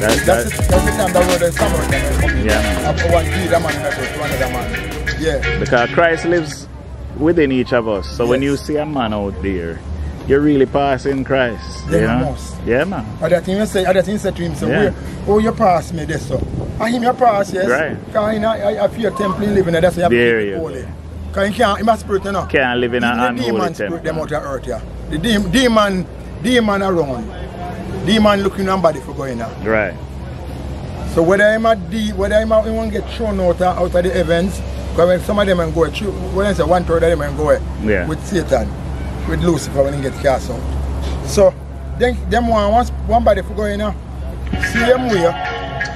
That's the time the road is coming. Yeah. After one leader man to another man. Yeah. Because Christ lives within each of us. So when you see a man out there, you're really passing Christ. Yeah, you know? must. Yeah, man. Other thing you say to him, so oh, you pass me this so. And him you pass, yes. Right. Because I feel temple living there, that's why you have to keep it holy. Because he can't, in my spirit, you know. Can't live in an unholy temple. Them out of earth, yeah. The demon around. Demon looking on body for going out. Right. So whether I'm want to get thrown out of the heavens, because when some of them go through, when I say 1/3 of them go with Satan, with Lucifer when he get cast out. So them want one body for going out. Same way,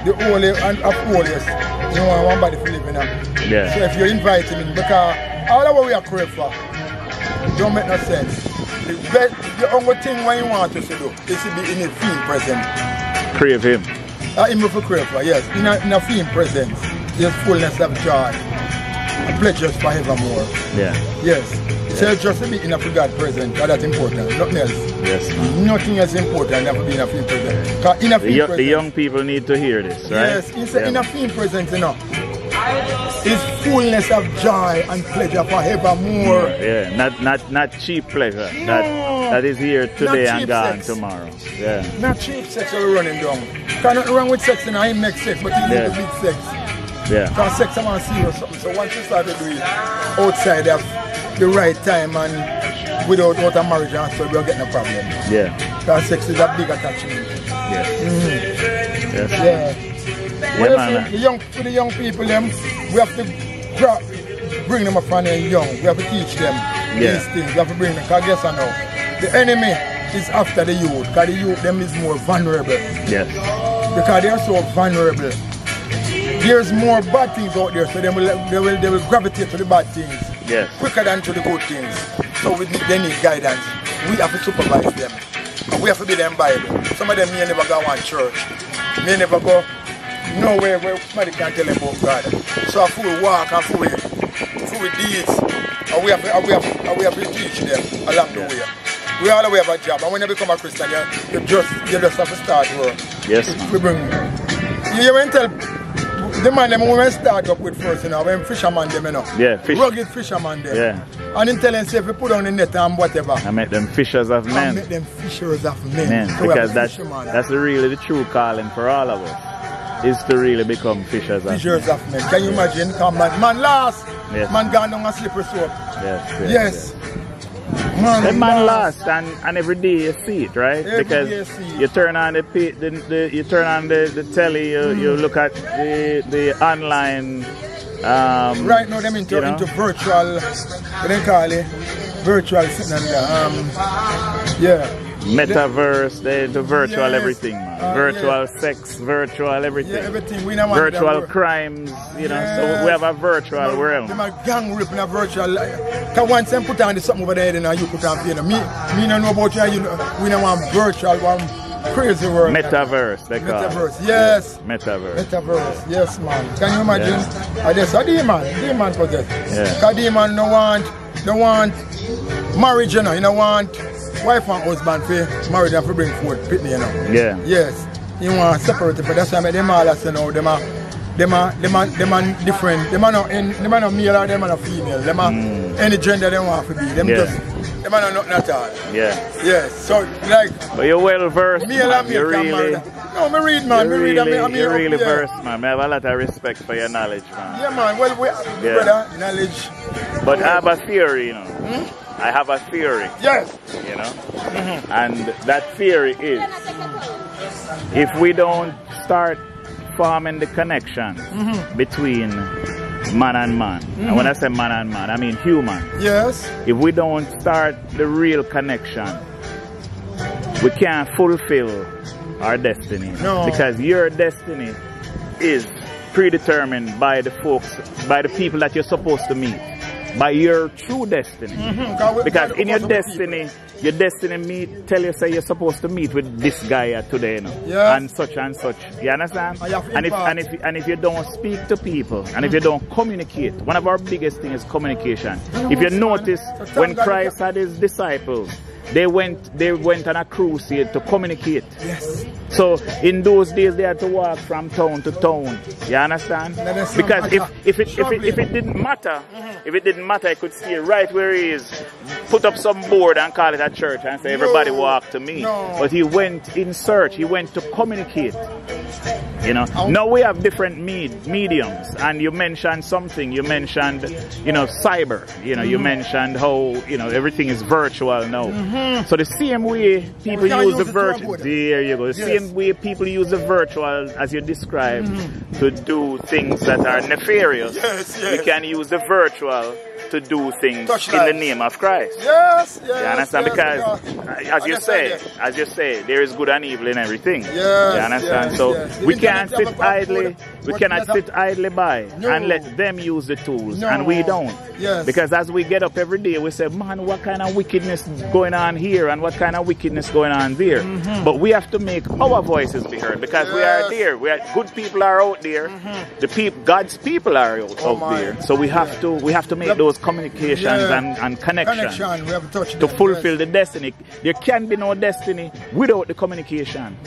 the holy and of holiest, you want one body for living out. Yeah. So if you invite him in, because all of what we are crave for, don't make no sense. The only thing what you want us to do is to be in a film present. Crave him. Him for crave for, yes. In a film presence, there's fullness of joy and pleasures forevermore. Yeah. Yes. So just to be in a God present, that's important. Nothing else. Yes. Nothing else important than to be in a film present. Because in a film present, the young people need to hear this, right? Yes. In a film present, you know, is fullness of joy and pleasure forevermore. Yeah, not cheap pleasure. That is here today and gone tomorrow. Yeah. Not cheap sex are running down. Because nothing wrong with sex, and I make sex, but it's the big sex. Yeah. Because sex is more serious something. So once you start to do it outside of the right time and without a marriage and so we're getting a problem. Yeah. Because sex is a big attachment. Yeah. Yes. Yeah. Yeah, man. For the young people, we have to bring them up from the young. We have to teach them these things. We have to bring them. Because guess I know, the enemy is after the youth. Because the youth them is more vulnerable. Yes. Because they are so vulnerable. There's more bad things out there, so they will gravitate to the bad things. Yes. Quicker than to the good things. So they need guidance. We have to supervise them. We have to be them Bible. Some of them may never go to church. May never go nowhere where somebody can tell them about God. So a full walk and full deeds. And we have to teach them along the way. We all have a job, and when you become a Christian, you just have to start work. Yes. We bring you when tell the man them when we start up with first, you know, when fisherman them, you know. Yeah, fish. Rugged fisherman them. Yeah. And in telling say if you put on the net and whatever. I make them fishers of men. I make them fishers of men. So because that's really the true calling for all of us. Is to really become fishers of men. Can you imagine? Come man last. Yes. Man gone down a slippery slope. Yes. Man last and every day you see it, right? Because you turn on the telly, you look at the online. Right now them into virtual. What they call it? Virtual sitting there. Metaverse, the virtual everything, man. Virtual sex, virtual everything. Yeah, everything. We virtual crimes, you know. So we have a virtual realm. Them a gang ripping a virtual. Cause once them put on the something over there, then you put on you know. Me don't know about you. We don't want virtual, one crazy world. Metaverse, they call it. Metaverse, yes. Metaverse, yes, man. Can you imagine? I just a demon possessed. Yeah. Cause demon don't want marriage, you know. You don't want wife and husband for married and for bring food, pitney, you know. Yeah. Yes. You want to separate it, but that's why I them all as you know, them are different. Them are not male or them are not female. Them are any gender they want to be. Them just them are not nothing at all. Yeah. Yes. So like but you're well versed. Male and male can marry. No, me read man, you're really versed, man. I have a lot of respect for your knowledge, man. Yeah man, well brother, knowledge. But I have a theory, you know. I have a theory. Yes. You know? And that theory is if we don't start forming the connection between man and man, and when I say man and man, I mean human. Yes. If we don't start the real connection, we can't fulfill our destiny. No. Because your destiny is predetermined by the folks, by the people that you're supposed to meet. By your true destiny. Because in your destiny tell you say you're supposed to meet with this guy today, you know, and such. You understand? And if you don't speak to people and if you don't communicate, one of our biggest things is communication. If you notice when Christ had his disciples, they went on a crusade to communicate. Yes. So in those days they had to walk from town to town. You understand? Because if it didn't matter, if it didn't matter, I could stay right where he is, put up some board and call it a church and say everybody walk to me. No. But he went in search, he went to communicate. You know, now we have different mediums, and you mentioned something. You mentioned, you know, cyber. You know, you mentioned how, you know, everything is virtual now. So the same way people use the virtual, there you go. The same way people use the virtual, as you described, to do things that are nefarious. We can use the virtual to do things in the name of Christ. Yes, yes. You understand? Because as you say, there is good and evil in everything. Yes, you understand? Yes, so yes. we can't sit idly. We cannot sit idly by and let them use the tools, and we don't. Yes. Because as we get up every day, we say, man, what kind of wickedness going on here, and what kind of wickedness going on there? But we have to make our voices be heard, because we are there. We are good people are out there. The God's people are out there. So we have to make those communications and connections We have to touch to fulfill the destiny. There can be no destiny without the communication.